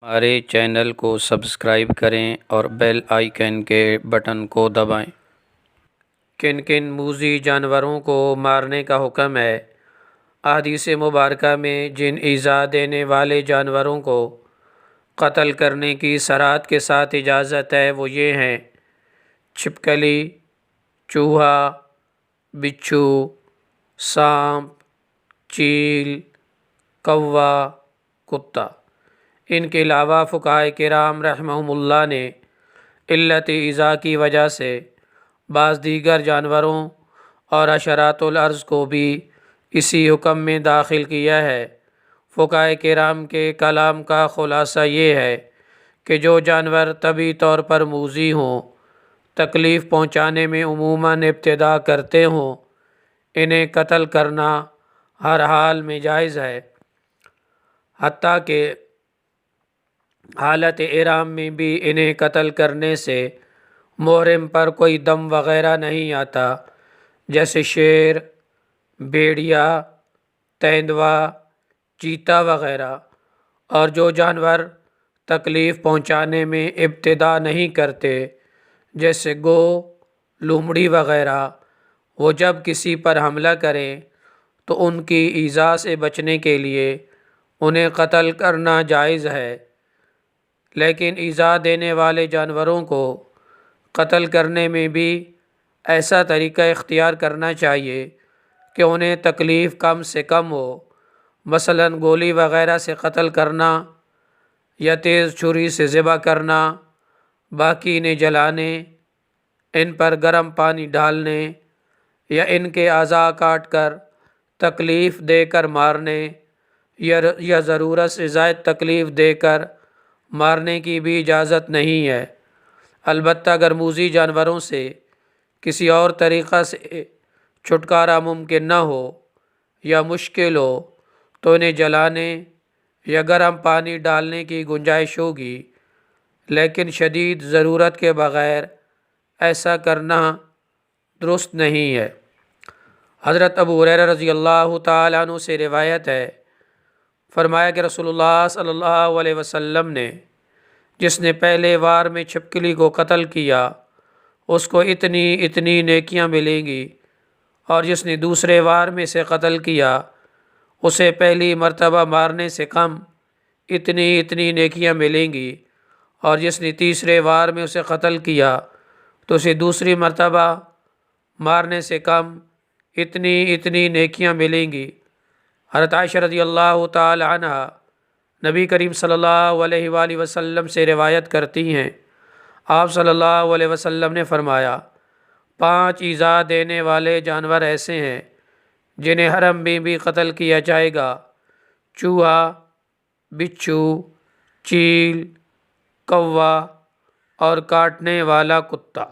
ہمارے چینل کو سبسکرائب کریں اور بیل آئیکن کے بٹن کو دبائیں۔ کن کن موذی جانوروں کو مارنے کا حکم ہے؟ احادیث مبارکہ میں جن ایذا دینے والے جانوروں کو قتل کرنے کی صراحت کے ساتھ اجازت ہے وہ یہ ہیں: چھپکلی، چوہا، بچھو، سانپ، چیل، کوا، کتا۔ ان کے علاوہ فقہائے کرام رحمہم اللہ نے علت ایذا کی وجہ سے بعض دیگر جانوروں اور حشرات الارض کو بھی اسی حکم میں داخل کیا ہے۔ فقہائے کرام کے کلام کا خلاصہ یہ ہے کہ جو جانور طبعی طور پر موذی ہوں، تکلیف پہنچانے میں عموماً ابتدا کرتے ہوں، انہیں قتل کرنا ہر حال میں جائز ہے، حتیٰ کہ حالت احرام میں بھی انہیں قتل کرنے سے محرم پر کوئی دم وغیرہ نہیں آتا، جیسے شیر، بھیڑیا، تیندوا، چیتا وغیرہ۔ اور جو جانور تکلیف پہنچانے میں ابتدا نہیں کرتے، جیسے گو، لومڑی وغیرہ، وہ جب کسی پر حملہ کریں تو ان کی ایذا سے بچنے کے لیے انہیں قتل کرنا جائز ہے، لیکن ایذا دینے والے جانوروں کو قتل کرنے میں بھی ایسا طریقہ اختیار کرنا چاہیے کہ انہیں تکلیف کم سے کم ہو، مثلاً گولی وغیرہ سے قتل کرنا یا تیز چھری سے ذبح کرنا، باقی انہیں جلانے، ان پر گرم پانی ڈالنے یا ان کے اعضاء کاٹ کر تکلیف دے کر مارنے یا ضرورت سے زائد تکلیف دے کر مارنے کی بھی اجازت نہیں ہے۔ البتہ اگر موذی جانوروں سے کسی اور طریقہ سے چھٹکارا ممکن نہ ہو یا مشکل ہو تو انہیں جلانے یا گرم پانی ڈالنے کی گنجائش ہوگی، لیکن شدید ضرورت کے بغیر ایسا کرنا درست نہیں ہے۔ حضرت ابو ہریرہ رضی اللہ تعالیٰ عنہ سے روایت ہے، فرمایا کہ رسول اللہ صلی اللہ علیہ وسلم نے جس نے پہلے وار میں چھپکلی کو قتل کیا اس کو اتنی نیکیاں ملیں گی، اور جس نے دوسرے وار میں سے قتل کیا اسے پہلی مرتبہ مارنے سے کم اتنی نیکیاں ملیں گی، اور جس نے تیسرے وار میں اسے قتل کیا تو اسے دوسری مرتبہ مارنے سے کم اتنی نیکیاں ملیں گی۔ حضرت عائشہ رضی اللہ تعالی عنہ نبی کریم صلی اللہ علیہ وآلہ وسلم سے روایت کرتی ہیں، آپ صلی اللہ علیہ وسلم نے فرمایا، 5 ایذا دینے والے جانور ایسے ہیں جنہیں حرم میں بھی قتل کیا جائے گا: چوہا، بچھو، چیل، کوا اور کاٹنے والا کتا۔